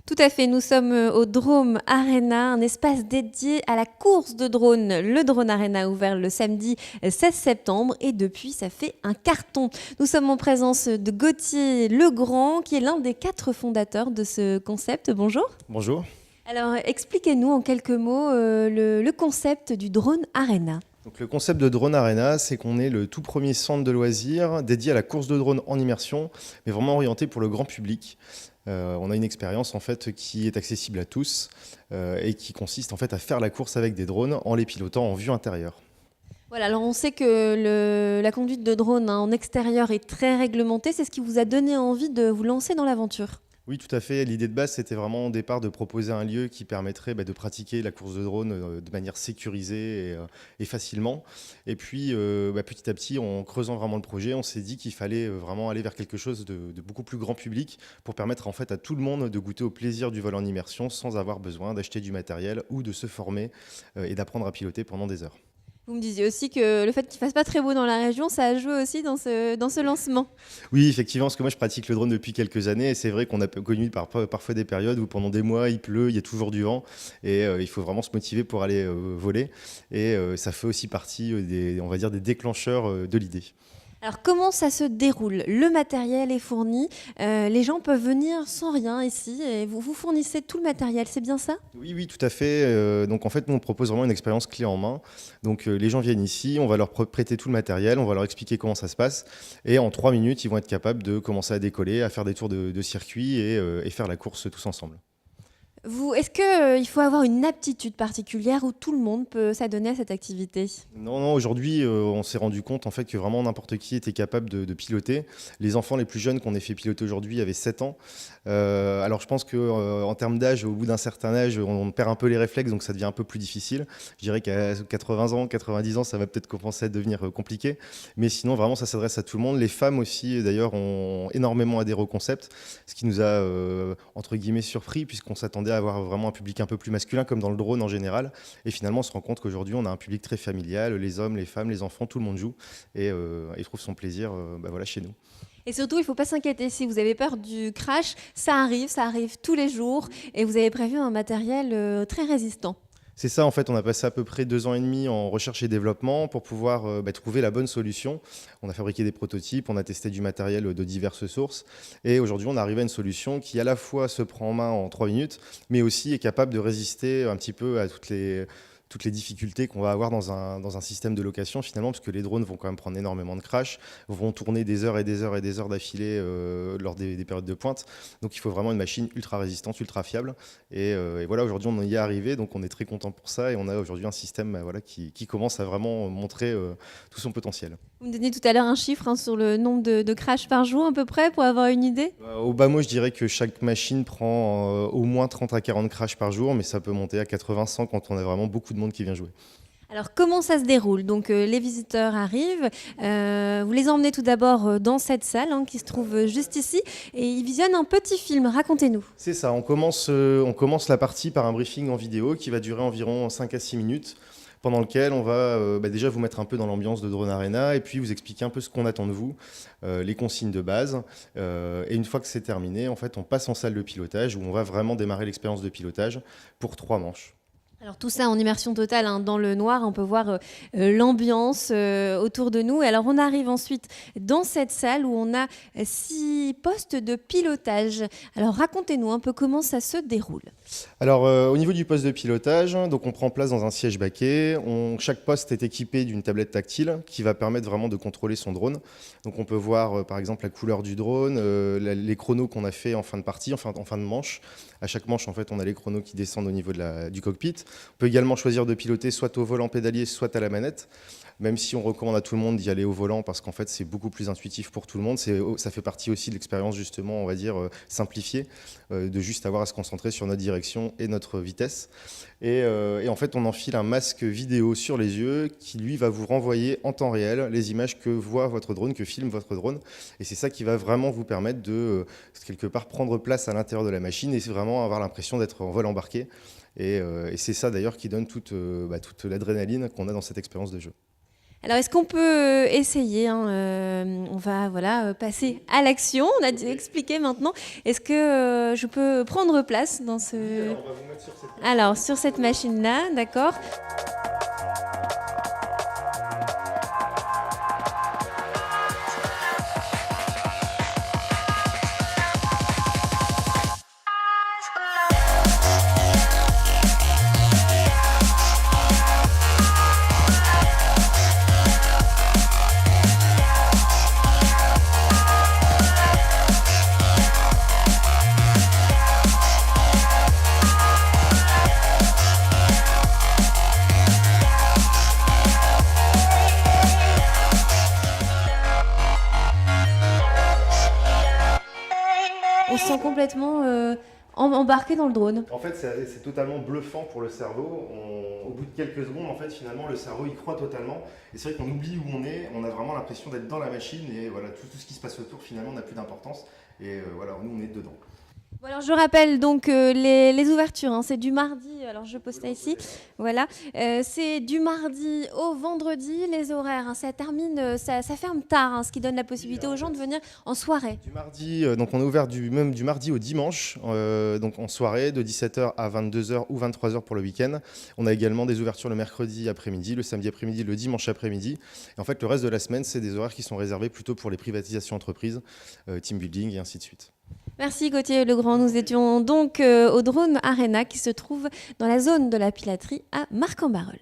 Tout à fait, nous sommes au Drone Arena, un espace dédié à la course de drone. Le Drone Arena a ouvert le samedi 16 septembre et depuis, ça fait un carton. Nous sommes en présence de Gauthier Legrand, qui est l'un des 4 fondateurs de ce concept. Bonjour. Bonjour. Alors, expliquez-nous en quelques mots le concept du Drone Arena. Donc, le concept de Drone Arena, c'est qu'on est le tout premier centre de loisirs dédié à la course de drone en immersion, mais vraiment orienté pour le grand public. On a une expérience en fait qui est accessible à tous et qui consiste en fait à faire la course avec des drones en les pilotant en vue intérieure. Voilà, alors on sait que la conduite de drone en extérieur est très réglementée. C'est ce qui vous a donné envie de vous lancer dans l'aventure? Oui, tout à fait. L'idée de base, c'était vraiment au départ de proposer un lieu qui permettrait de pratiquer la course de drone de manière sécurisée et facilement. Et puis, petit à petit, en creusant vraiment le projet, on s'est dit qu'il fallait vraiment aller vers quelque chose de beaucoup plus grand public pour permettre en fait à tout le monde de goûter au plaisir du vol en immersion sans avoir besoin d'acheter du matériel ou de se former et d'apprendre à piloter pendant des heures. Vous me disiez aussi que le fait qu'il fasse pas très beau dans la région, ça a joué aussi dans ce lancement. Oui, effectivement, parce que moi je pratique le drone depuis quelques années et c'est vrai qu'on a connu parfois des périodes où pendant des mois il pleut, il y a toujours du vent et il faut vraiment se motiver pour aller voler et ça fait aussi partie on va dire, des déclencheurs de l'idée. Alors comment ça se déroule? Le matériel est fourni, les gens peuvent venir sans rien ici et vous fournissez tout le matériel, c'est bien ça? Oui, oui, tout à fait. Donc en fait, nous on propose vraiment une expérience clé en main. Donc les gens viennent ici, on va leur prêter tout le matériel, on va leur expliquer comment ça se passe et en 3 minutes, ils vont être capables de commencer à décoller, à faire des tours de circuit et faire la course tous ensemble. Est-ce qu'il faut avoir une aptitude particulière ou tout le monde peut s'adonner à cette activité? Non, non, aujourd'hui, on s'est rendu compte en fait que vraiment n'importe qui était capable de piloter. Les enfants les plus jeunes qu'on ait fait piloter aujourd'hui avaient 7 ans. Alors je pense qu'en termes d'âge, au bout d'un certain âge, on perd un peu les réflexes, donc ça devient un peu plus difficile. Je dirais qu'à 80 ans, 90 ans, ça va peut-être commencer à devenir compliqué. Mais sinon, vraiment, ça s'adresse à tout le monde. Les femmes aussi, d'ailleurs, ont énormément adhéré au concept, ce qui nous a, entre guillemets, surpris, puisqu'on s'attendait à avoir vraiment un public un peu plus masculin, comme dans le drone en général. Et finalement, on se rend compte qu'aujourd'hui, on a un public très familial, les hommes, les femmes, les enfants, tout le monde joue et trouve son plaisir voilà, chez nous. Et surtout, il ne faut pas s'inquiéter si vous avez peur du crash, ça arrive tous les jours et vous avez prévu un matériel très résistant. C'est ça, en fait, on a passé à peu près 2 ans et demi en recherche et développement pour pouvoir trouver la bonne solution. On a fabriqué des prototypes, on a testé du matériel de diverses sources et aujourd'hui, on arrive à une solution qui à la fois se prend en main en 3 minutes, mais aussi est capable de résister un petit peu à toutes les difficultés qu'on va avoir dans un système de location finalement, parce que les drones vont quand même prendre énormément de crash, vont tourner des heures et des heures et des heures d'affilée lors des périodes de pointe. Donc il faut vraiment une machine ultra résistante, ultra fiable. Et voilà, aujourd'hui on y est arrivé, donc on est très content pour ça et on a aujourd'hui un système voilà, qui commence à vraiment montrer tout son potentiel. Vous me donniez tout à l'heure un chiffre sur le nombre de crashs par jour à peu près pour avoir une idée? Au bas mot, je dirais que chaque machine prend au moins 30 à 40 crashs par jour, mais ça peut monter à 80-100 quand on a vraiment beaucoup de monde qui vient jouer. Alors comment ça se déroule? Donc les visiteurs arrivent, vous les emmenez tout d'abord dans cette salle qui se trouve juste ici et ils visionnent un petit film. Racontez-nous. C'est ça, on commence la partie par un briefing en vidéo qui va durer environ 5 à 6 minutes, pendant lequel on va déjà vous mettre un peu dans l'ambiance de Drone Arena et puis vous expliquer un peu ce qu'on attend de vous, les consignes de base. Et une fois que c'est terminé, en fait, on passe en salle de pilotage où on va vraiment démarrer l'expérience de pilotage pour 3 manches. Alors tout ça en immersion totale dans le noir, on peut voir l'ambiance autour de nous. Et alors on arrive ensuite dans cette salle où on a 6 postes de pilotage. Alors racontez-nous un peu comment ça se déroule. Alors, au niveau du poste de pilotage, donc on prend place dans un siège baquet. Chaque poste est équipé d'une tablette tactile qui va permettre vraiment de contrôler son drone. Donc, on peut voir par exemple la couleur du drone, les chronos qu'on a fait en fin de partie, enfin en fin de manche. À chaque manche, en fait, on a les chronos qui descendent au niveau du cockpit. On peut également choisir de piloter soit au volant pédalier, soit à la manette. Même si on recommande à tout le monde d'y aller au volant parce qu'en fait c'est beaucoup plus intuitif pour tout le monde. Ça fait partie aussi de l'expérience justement, on va dire, simplifiée, de juste avoir à se concentrer sur notre direction et notre vitesse. Et en fait on enfile un masque vidéo sur les yeux qui lui va vous renvoyer en temps réel les images que voit votre drone, que filme votre drone. Et c'est ça qui va vraiment vous permettre de quelque part prendre place à l'intérieur de la machine et vraiment avoir l'impression d'être en vol embarqué. Et c'est ça d'ailleurs qui donne toute l'adrénaline qu'on a dans cette expérience de jeu. Alors, est-ce qu'on peut essayer hein, on va passer à l'action. On a expliqué maintenant. Est-ce que je peux prendre place dans ce... Alors, on va vous mettre sur cette machine. Alors, sur cette machine-là, d'accord. On se sent complètement embarqué dans le drone. En fait, c'est totalement bluffant pour le cerveau. Au bout de quelques secondes, en fait, finalement, le cerveau y croit totalement. Et c'est vrai qu'on oublie où on est. On a vraiment l'impression d'être dans la machine. Et voilà, tout ce qui se passe autour, finalement, n'a plus d'importance. Et voilà, nous, on est dedans. Bon, alors je rappelle donc les ouvertures, hein, c'est du mardi, alors je pose ça ici, voilà, c'est du mardi au vendredi, les horaires, hein, ça termine, ça ferme tard, hein, ce qui donne la possibilité aux gens de venir en soirée. Du mardi, donc on est ouvert même du mardi au dimanche, donc en soirée, de 17h à 22h ou 23h pour le week-end. On a également des ouvertures le mercredi après-midi, le samedi après-midi, le dimanche après-midi. Et en fait, le reste de la semaine, c'est des horaires qui sont réservés plutôt pour les privatisations entreprises, team building et ainsi de suite. Merci Gauthier Legrand. Nous étions donc au Drone Arena qui se trouve dans la zone de la pilaterie à Marc-en-Barœul.